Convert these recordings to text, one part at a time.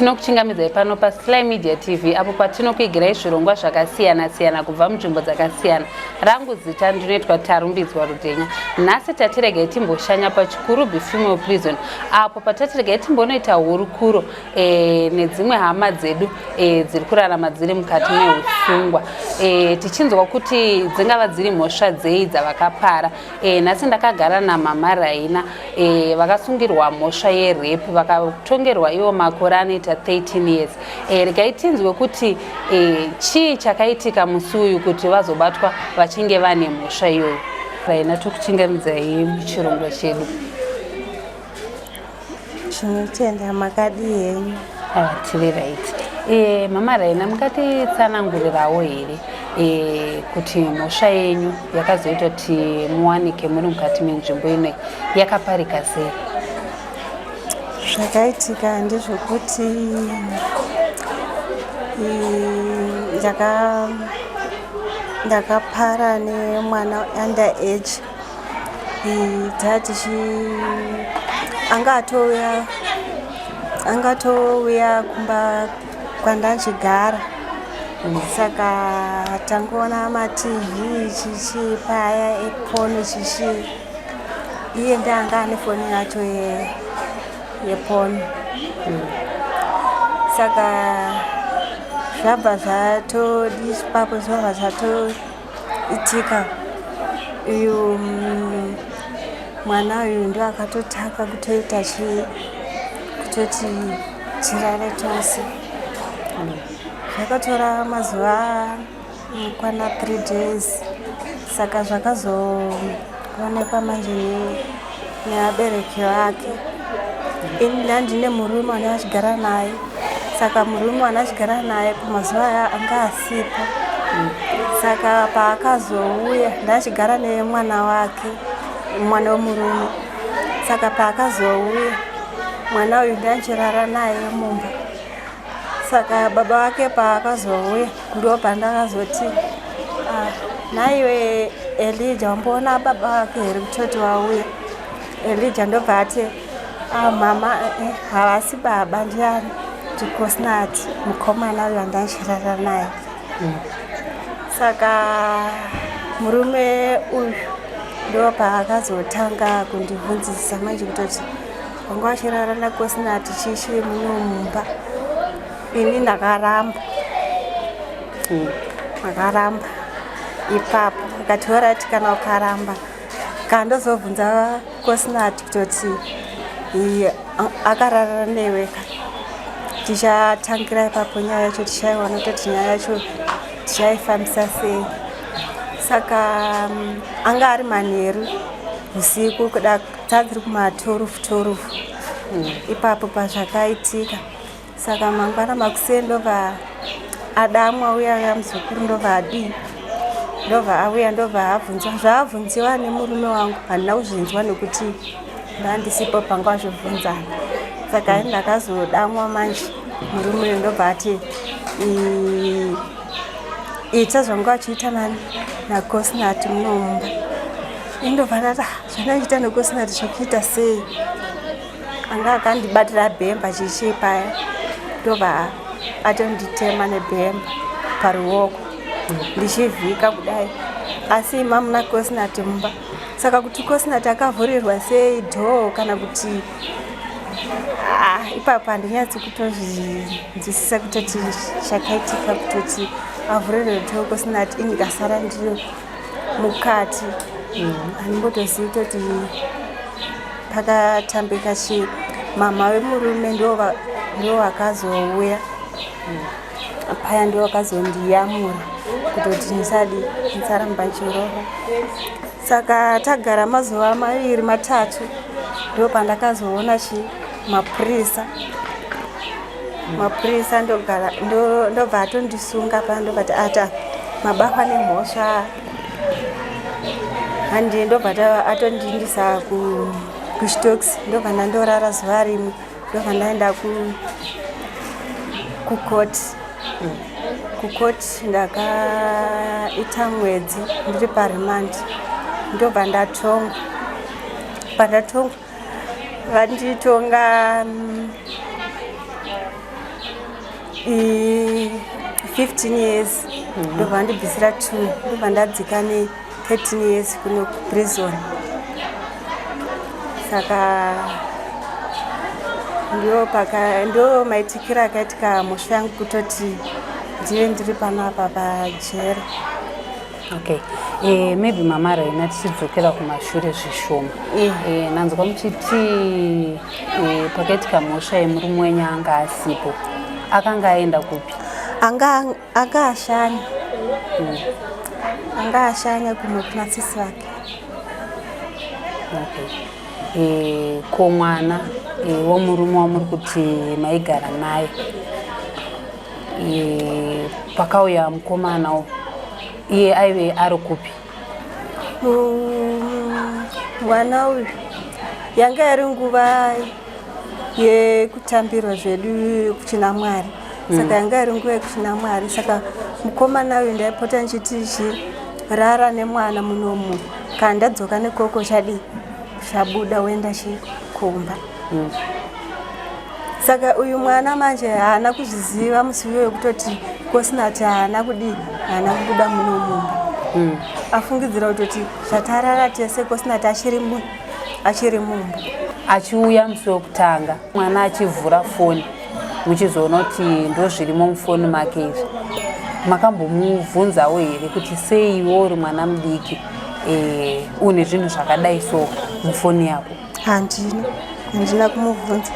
tinokuchingamidzai pano paSly Media TV apo patinokuigirai zvirongwa zvakasiyana-siyana kubva munzvimbo dzakasiyana. Rangu zita ndinoitwa Tarumbidzwa Rudhenya. Nhasi tatiregai timboshanya paChikuru Female Prison apo patatiregai timbonoita hurukuro nedzimwe hama dzedu dziri kurarama dziri mukati meusungwa, tichinzwa kuti dzingava dziri mhosva dzei dzavakapara. Nhasi ndakagara naMama Raina vakasungirwa mhosva yerepu vakatongerwa ivo makore anoita 13 years. Regai tinzwe kuti chii chakaitika musi uyu kuti vazobatwa vachinge vane mhosva iyoyo. Raina, tokuchingamidzai muchirongwa chedu. Chinotenda makadi henyu. Tiri right. Mama Raina, mungatitsanangurirawo here kuti mhosva yenyu yakazoita kuti muwanike muri mukati menzvimbo ino yakaparika sei? Zvakaitika ndezvokuti ndakapara nemwana under age. angatouya kumba kwandachigara. Saka tangoona maTV chichipaya epono chichi. Iye ndanga ane foni yacho yepono. Saka zvabva zvatodipapo zvabva zvatoitika. Uyu mwana uyu ndo akatotaka kutoti tirare tose. Zvakatora mazuva kwana 3 days. Saka zvakazoonekwa manje neabereki vake. Ini ndandine murume andachigara naye. Saka murume andachigara naye pamazuva aya anga asipo. Saka paakazouya ndachigara nemwana wake, mwana wemurume. Saka paakazouya mwana uyu ndachirara naye mumba. Saka baba wake paakazouya ndo pandakazoti naiwe Elijah, wamboona baba wake here kutoti wauya? Elijah ndobva ati mama havasi baba, ndiani? Tikosnati mukomana uyu andachirara naye. Saka murume uyu ndo paakazotanga kundibvunzisa manje kutoti wanga wachirara nakosnati chichi muno mumba. Ini ndakaramba. Ipapo akatora ati kana ukaramba kandozobvunza kosnati kutoti akarara neweka, tichatangira ipapo nyaya yacho tichaiona kuti nyaya yacho tichaifambisa sei. Saka anga ari manheru usiku kuda tadziri kuma12 ipapo pazvakaitika. Saka mangwana makuseni ndobva adamwa uya muzukuru ndobva adii, ndobva auya ndobva abvunzwa zvaabvunziwa nemurume wangu. Handina kuzvinzwa nekuti ndandisipo panga zvibvunzana. Saka ini ndakazodamwa manje. Murume ndobva ati ita zvanga wachiita nakosnati muno mumba. Indobva ndati zvandachiita nekosnati zvokuita sei? Anga akandibatira bhemba chichipaya. Ndobva atonditema nebhemba paruoko ndichivhika kudai. Asi mamuna kosnati mumba. Saka kuti kosnati akavhurirwa sei dhoo kana kuti ipapo handinyatsi kutozvinzwisisa kutoti chakaitika kutoti avhurirwe dhoo kosnati ini ndikasara ndiri mukati. Handimbotozivi kutoti pakatambika chii. Mama wemurume ndo vakazouya paya, ndo vakazondiyamura kutoti ndisaramba chiroro. Saka tagara mazuva 2-3 ndo pandakazoona mapurisa ndobva atondisunga paya. Ndobva ati mabatwa nemhosva. Handi ndobva atondindisa kuStokes. Ndobva ndandorara zuva rimwe. Ndobva ndaenda kukoti. Kukoti ndakaita mwedzi ndiri parimandi. Ndobva ndatongwa. Pandatongwa vanditonga 15 years ndobva ndibvisira 2 ndobva ndadzika ne13 years kuno prison. Saka ndo maitikira akaitika musha yangu kutoti ndive ndiri panapa pajeri. Okay. Maybe Mama Raina tichidzokera kumashure zvishoma. Nanzwa muchiti pakaitika musha yemurume wenyu anga asipo. Akanga aenda kupi? Anga ashanya. Anga ashanya kuno kuna sisi wake. Okay. Ko mwana womurume wamuri kuti maigara naye. Pakauya mukomana iye aive ari kupi? Mwana uyu yanga iri nguva yekutambirwa zvedu kuchina Mwari. Saka yanga iri nguva yekuchina Mwari. Saka mukomana uyu ndaipota ndichiti rara nemwana munomu kana ndadzoka nekoko chabuda wenda chikomba. Saka uyu mwana manje haana kuzviziva musi uyoyo kutoti kosinati haana kubuda munomu. Afungidzira kutoti zvatarara tese kosinati achiri mumba. Achiuya musi wekutanga mwana achivhura foni muchizoona kuti ndo zvirimo mufoni make izvi. Makambomubvunzawo here kuti sei iwe uri mwana mudiki une zvinhu zvakadai so mufoni yako? Handina kumubvunza.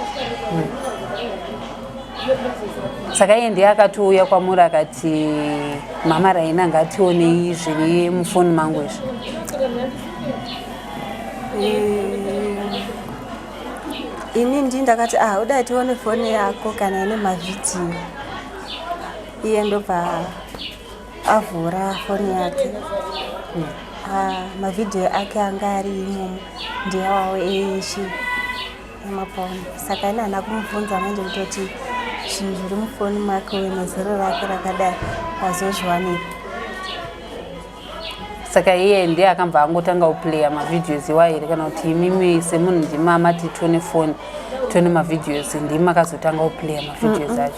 Saka iye ndiye akatouya kwamuri akati Mama Raina ngationei zviri mufoni mangu izvi. Ini ndakati udai tione foni yako kana ine mavhidhiyo. Iye ndobva avhura foni yake. Mavhidhiyo ake anga ari imomo ndiyawawo eshe emaponi. Saka ine haana kumubvunza manje kutoti zvinhu zviri mufoni make uye nezero rake rakadai azozviwanika. Saka iye ndiye akambva angotanga kuplaya mavhidhiyozi iwa here kana kuti imimi semunhu ndimama titone foni tone mavhidhiyozi ndimi akazotanga kuplaya mavhidhiyozi acho?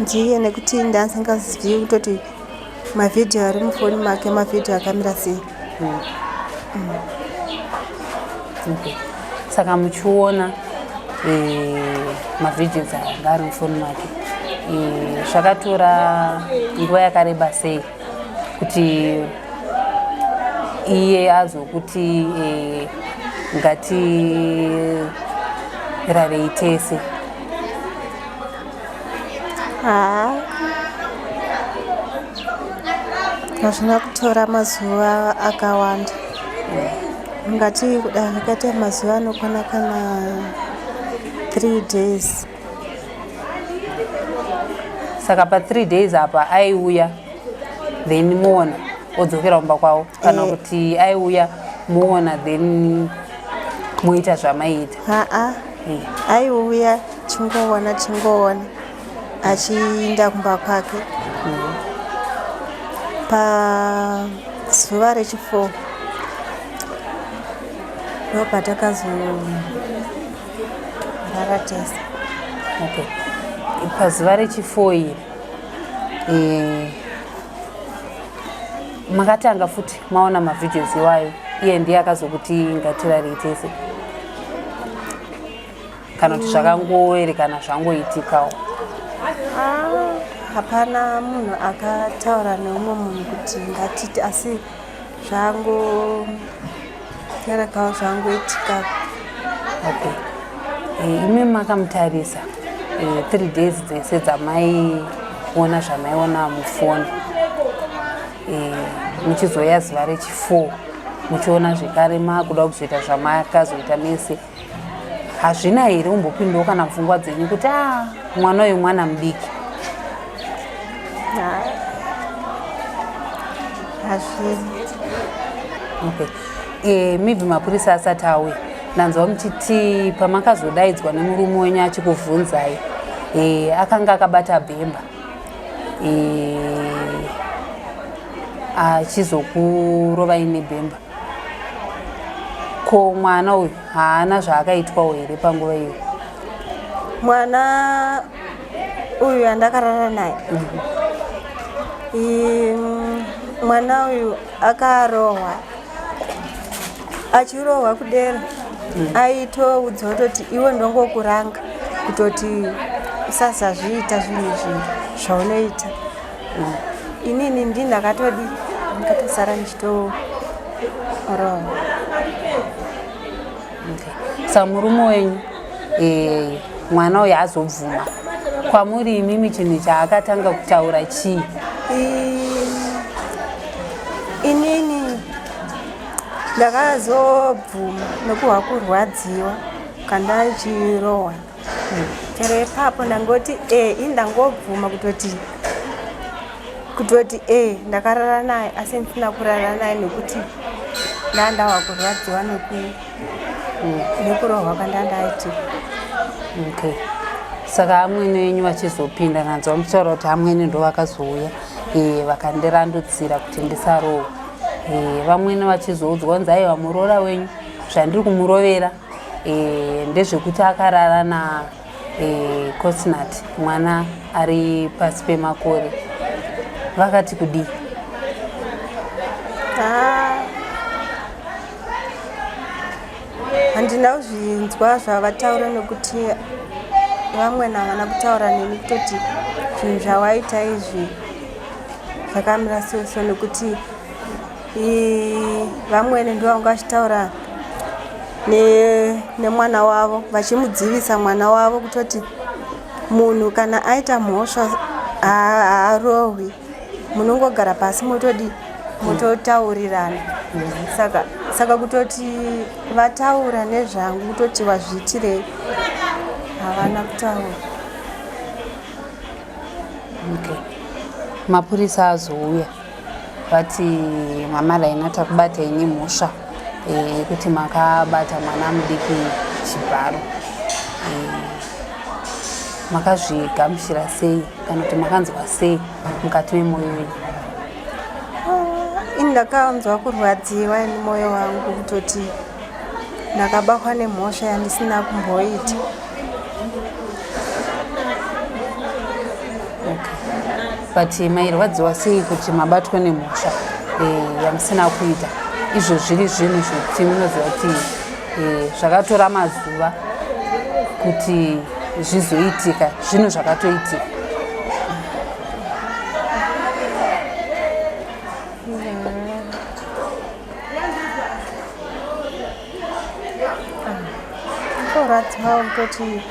Ndiye nekuti ndandisingazivi kutoti mavhidhiyo ari mufoni make mavhidhiyo akamira sei. Okay. Saka muchiona mavhidhiyozi anga ari mufoni make zvakatora nguva yakareba sei kuti iye azokuti ngatirarei tese? Hazvina kutora mazuva akawanda. Ngati kudai zvakaita mazuva anokwana kana 3 days. Saka pa 3 days apa aiuya then muona odzokera kumba kwavo kana kuti aiuya muona then muita zvamaiita? Aiuya chingoona achienda kumba kwake. Pazuva rechi4 ndobva takazorara tese. Okay. Pazuva rechi4 iri makatanga futi maona mavhidhiyozi iwayo iye ndiye akazokuti ngatirarei tese kana kuti zvakangoerekana zvangoitikawo? Hapana munhu akataura neumwe munhu kuti ngatiti, asi zvangokerekawo zvangoitika. Okay. Imi makamutarisa 3 days dzese dzamaiona zvamaiona mufoni, muchizoya zuva rechi4 muchiona zvekare makuda kuzoita zvamakazoita mese, hazvina here umbopindawo kana mupfungwa dzenyu kuti mwana uyu mwana mudiki? Hazvina. Okay. Maybe mapurisa asati auya ndanzwa muchiti pamakazodaidzwa nemurume wenyu achikubvunzai akanga akabata bhemba achizokurovai nebhemba. Ko mwana uyu haana zvaakaitwawo here panguva iyo? mwana uyu andakarara naye mwana uyu akarohwa achirohwa kudera aitoudzwa kutoti iwe ndongokuranga kutoti usasazviita zvinhu izvi zvaunoita inini ndindakatodi ndakatosara ndichitorohwa. Saka murume wenyu mwana uyu azobvuma kwamuri imimi chinhu chaakatanga kutaura chii? Inini ndakazobvuma nekuhwa kurwadziwa kandachirohwa chero ipapo ndangoti indangobvuma kutoti ndakarara naye asi ndisina kurara naye nekuti ndandahwa kurwadziwa nekurohwa kandandaiti. Saka amweni wenyu vachizopinda nanzwa muchitaura kuti amweni ndo vakazouya vakandirandutsira kuti ndisarohwa. Vamweni vachizoudzwa kunzi aiwa muroora wenyu zvandiri kumurovera ndezvekuti akarara Cosnat mwana ari pasi pemakore. Vakati kudii? handina kuzvinzwa zvavataura nekuti vamwe havana kutaura neni kutoti zvinhu zvawaita izvi zvakamira so nekuti vamwene ndo vanga vachitaura nemwana wavo vachimudzivisa mwana wavo kutoti munhu kana aita mhosva haarohwi munongogara pasi mototaurirana. Saka kutoti vataura nezvangu kutoti wazviitirei havana kutaura. Mapurisa azouya vati mama Rainata kubata ini mhosva yekuti makabata mwana mudiki chibharo. Makazvigamuchira sei kana kuti makanzwa sei mukati memwoyo wenyu? Ndakanzwa kurwadziwa nemwoyo wangu kutoti ndakabatwa nemhosva yandisina kumboita. But mairwadziwa sei kuti mabatwe nemhosva yamusina kuita? Izvo zviri zvinhu zvokuti munoziva kuti zvakatora mazuva kuti zvizoitika, zvinhu zvakatoitika. Kurwadziwa kutoti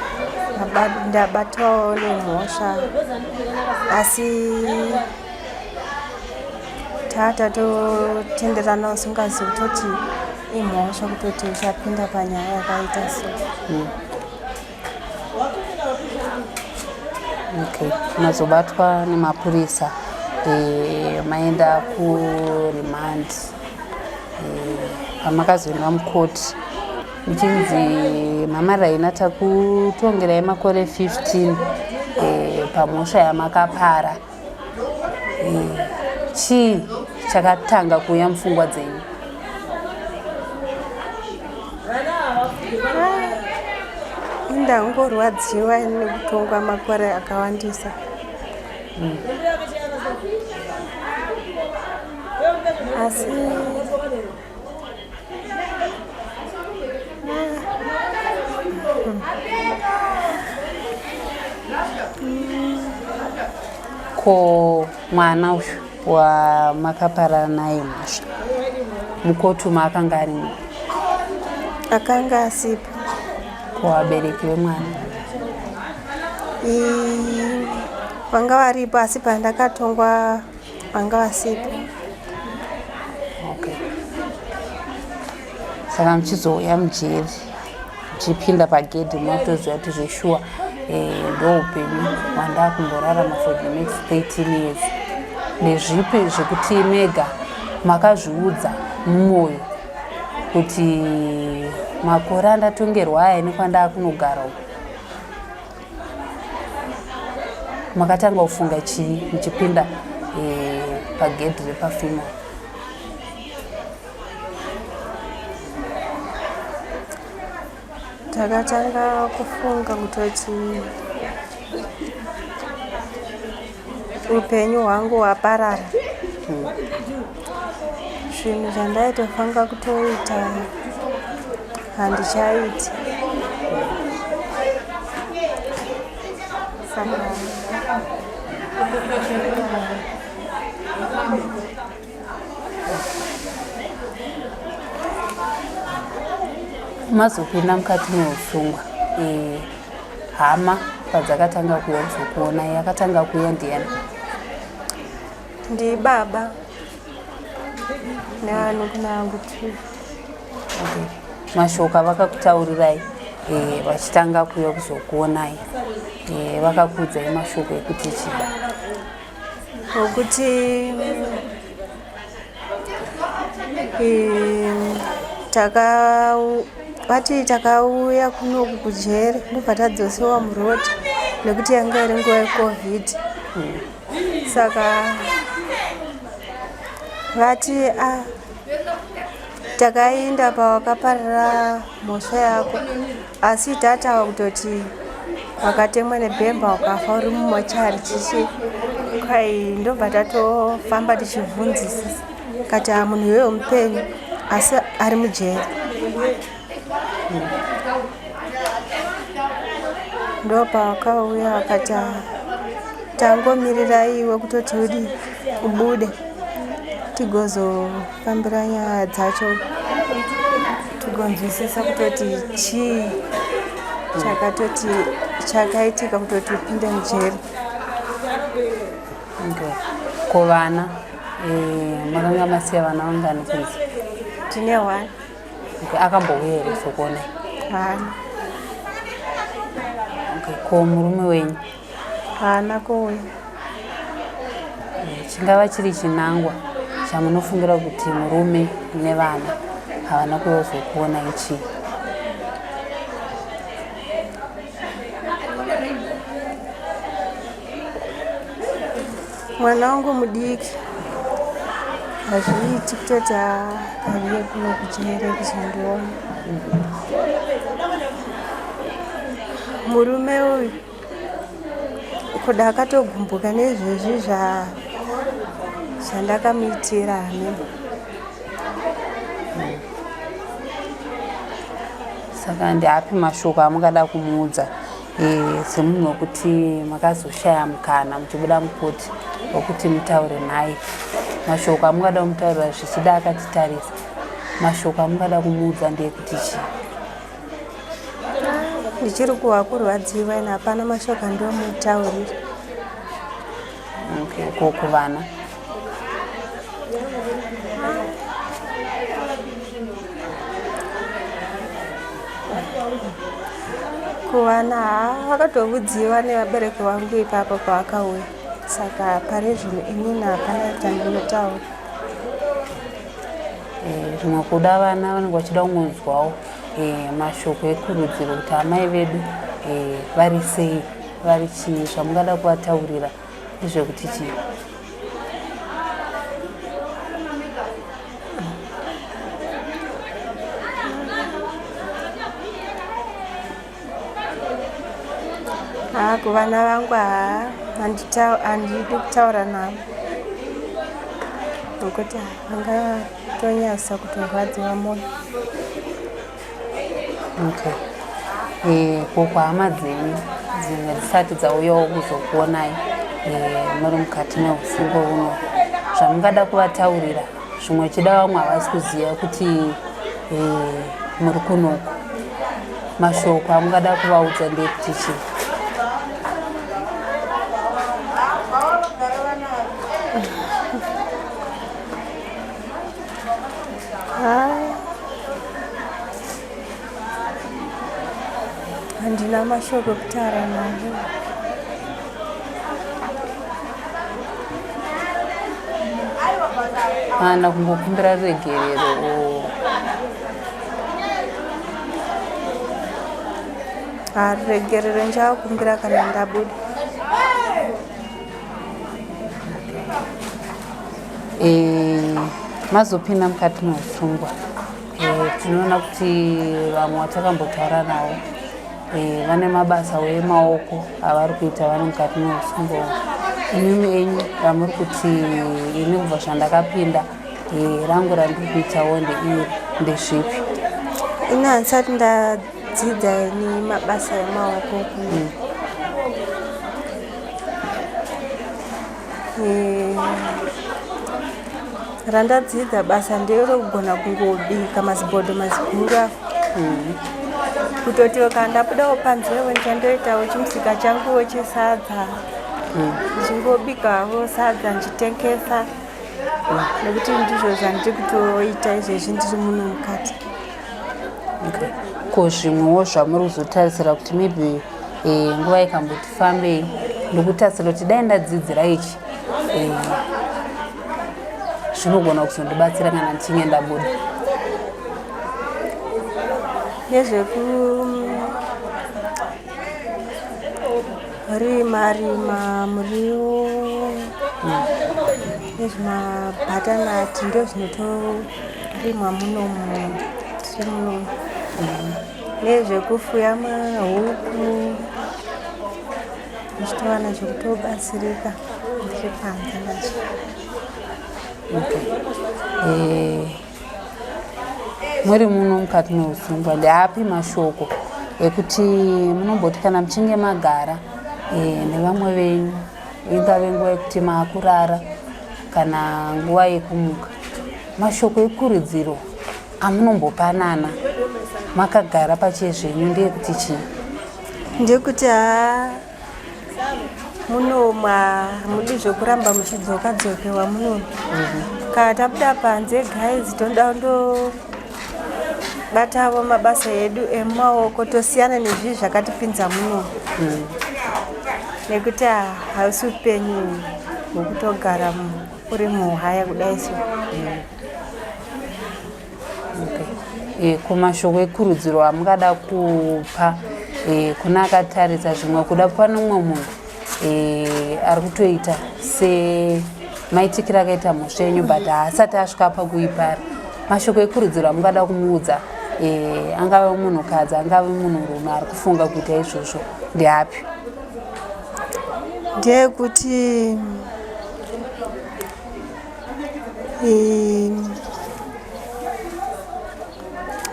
ndabatwawo nemhosva asi tatatotenderana usingazivi kutoti imhosva kutoti uchapinda panyaya yakaita so. Mazobatwa nemapurisa maenda kurimand pamakazoenda mukoti muchinzi mama Rainata kutongerai makore 15 pamhosva yamakapara. Chii chakatanga kuuya mupfungwa dzenyu? Ndangorwadziwa nekutongwa makore akawandisa. Asi ko mwana uyu wamakapara naye mhosva mukoti makanga arimo? Akanga asipo. Ko vabereki vemwana? Vanga varipo asi pandakatongwa vanga vasipo. Saka muchizouya mujeri muchipinda pagedhi munotoziva kuti zveshuwa ndoupenyu hwandakumborarama for the next 13 years. Ndezvipi zvekuti mega makazviudza mumwoyo kuti makore andatongerwa aya nekwandakunogara uku? Makatanga kufunga chii muchipinda pagedhi repafima? takatanga kufunga kutoti upenyu hwangu hwaparara. Zvinhu zvandaitofanga kutoita handichaiti. Saka mazopinda mukati meusungwa, hama padzakatanga kuuya kuzokuona yakatanga kuuya ndiani? ndibaba nevanun'una vangu tu. Mashoka vakakutaurirai vachitanga kuuya kuzokuonai, vakakuudzai mashoko ekuti chii? Okuti vati takauya kunoku kujere ndobva tadzosewa muroti nekuti yanga iri nguva yeCovid. Saka vati takaenda pawakaparira mhosva yako, asi tatava kutoti wakatemwa nebhemba ukafa uri mumochari chichi kwai. Ndobva tatofamba tichibvunzisisa kati munhu iyoyo mupenyu asi ari mujeri. Ndopawakauya wakati tangomirira iwe kutoti udi ubude tigozofambira nyaya dzacho tigonzwisisa kutoti chii chakaitika kutoti upinde mujeri. Kuvana makanga masiya vana vangani kunzi? Tine 1. Akambouya here sokuonai? Haana. Ko murume wenyu? Haana kuuya. Chingava chiri chinangwa chamunofungira kuti murume nevana havana kuuya kuzokuonai chii? Mwana wangu mudiki hazviiti kutoti ariye kuno kujere kuzondiona. Murume uyu kuda akatogumbuka nezvezvi zvandakamuitira hame. Saka ndeapi mashoko amungada kumuudza semunhu wekuti makazoshaya mukana muchibuda mukoti wekuti mutaure naye? Mashoko amungada kumutaurira zvichida akatitarisa, mashoko amungada kumuudza ndeyekuti chii? Ndichiri kuhwa kurwadziwa ine hapana mashoko andomutaurira. Ko kuvana? Kuvana vakatovudziwa nevabereki vangu ipapo pavakauya. Saka pari zvinhu inini hapana chandinotaura. Zvimwe kuda vana vanenge vachida kungonzwawo mashoko ekurudziro kuti amai vedu vari sei, vari chii, zvamungada kuvataurira ndezvekuti chii? Kuvana vangu handidi kutaura navo nokuti vangatonyasa kutorwadziwa moyo. Ko kwahama dzenyu dzimwe dzisati dzauyawo kuzokuonai muri mukati meusingo uno, zvamungada kuvataurira, zvimwe chida vamwe havasi kuziva kuti muri kunoku, mashoko amungada kuvaudza ndekuti chii? Handina mashoko ekutaura navo. Hana kungokumbira regerero? Regerero njakumbira kana ndabuda. Mazopinda mukati meusungwa, tinoona kuti vamwe vatakambotaura navo vane mabasa emaoko avari kuita vari mukati meusungwa. Imimi enyu ramuri kuti ini kubva zvandakapinda rangu randiri kuitawo ndezvipi? Ini handisati ndadzidza ini mabasa emaoko. Randadzidza basa nderokugona kungobika mazibhodho mazigura, kutoti kandabudawo panzewo ndichandoitawo chimusika changuwo chesadza, ndichingobikawo sadza ndichitengesa, nekuti ndizvo zvandiri kutoita izvezvi ndiri muno mukati. Ko zvimwewo zvamuri kuzotarisira kuti maybe nguva ikamboti fambei ndokutarisira kuti dai ndadzidzira ichi zvinogona kuzondibatsira kana ndichinge ndabuda? Nezvekurima muriwo nezvemabhatanati ndo zvinotorimwa munomu tiri munomu. Nezvekufuya mahuku ndichitowana zvekutobatsirika ndiri panze nazvo. Muri muno mukati meusungwa ndeapi mashoko ekuti munomboti kana muchinge magara nevamwe venyu, ingave nguva yekuti maakurara kana nguva yekumuka, mashoko ekurudziro amunombopanana makagara pachezvenyu ndeyekuti chii? Ndekuti muno hamudi zvokuramba muchidzoka-dzokewa muno. Kana tabuda panze guys toda ndobatawo mabasa edu emaoko tosiyana nezvi zvakatipinza muno. Nekuti hausi upenyu hwekutogara uri muhaya kudai so. Kumashoko ekurudziro amungada kupa kuna akatarisa zvimwe kuda pane umwe munhu ari kutoita semaitikiro akaita mhosva yenyu but haasati asvika pakuipara, mashoko ekurudziro amungada kumuudza angave munhukadzi angave munhurume ari kufunga kuita izvozvo ndeapi? Ndeyekuti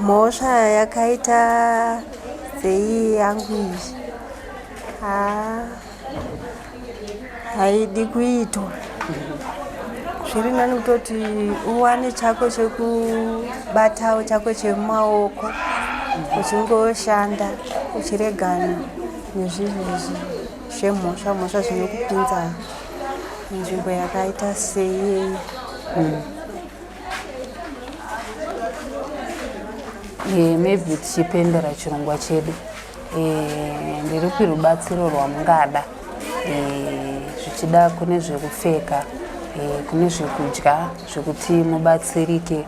mhosva yakaita sei yangu izvi haidi kuitwa. Zviri nani kutoti uwane chako chekubatawo chako chemaoko uchingoshanda uchiregana nezvizvezvi zvemhosva zvinokupinza nzvimbo yakaita sei. Maybe tichipendera chirongwa chedu, ndiripi rubatsiro rwamungada zvichida kune zvekupfeka, kune zvekudya zvekuti mubatsirike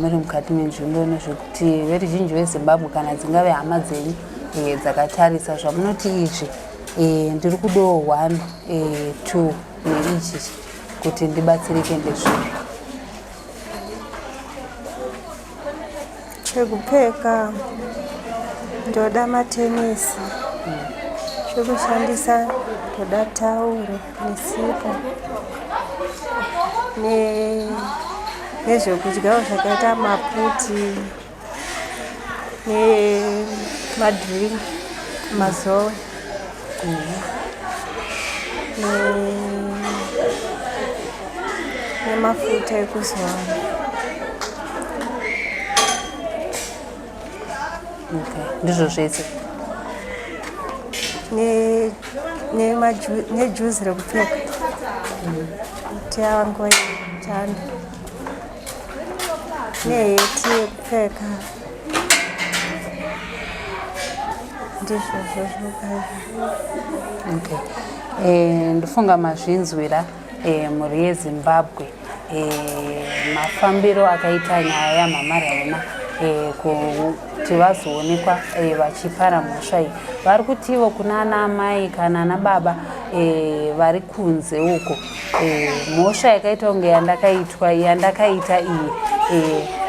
muri mukati menzvimbo, nezvekuti veruzhinji veZimbabwe kana dzingave hama dzenyu dzakatarisa zvamunoti izvi ndiri kudawo 1 2 neichi kuti ndibatsirike ndezvipi? Chekupfeka ndoda matenesi, chekushandisa ndoda tauro nesipo, nezvekudyawo zvakaita maputi nemadhiringi mazowe nemafuta ekuzora. Ndizvo zvese nejuzi rekupfeka tiavanguva chando neheti yekupfeka ndizvo zvozvokaizvo. Ndofunga mazvinzwira mhuri yeZimbabwe mafambiro akaita nyaya yamhamararema kuti vazoonekwa vachipara mhosva iyi. Vari kutivo kuna ana amai kana ana baba vari kunze uko, mhosva yakaita kunge yandakaita iyi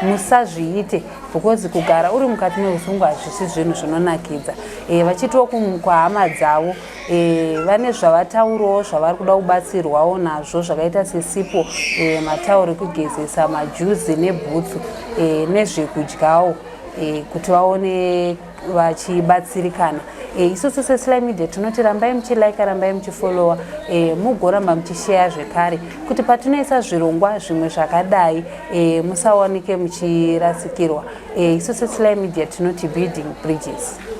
musazviite because kugara uri mukati meusungu hazvisi zvinhu zvinonakidza. Vachitiwo kwahama dzavo vane zvavataurawo zvavari kuda kubatsirwawo nazvo zvakaita sesipo, matauro ekugezesa, majuzi nebhutsu nezvekudyawo kuti vaone vachibatsirikana. Isusu seSly Media tinoti rambai muchilike, rambai muchifollowa, mugoramba muchisheya zvekare kuti patinoisa zvirongwa zvimwe zvakadai musawanike muchirasikirwa. Isusu seSly Media tinoti building bridges.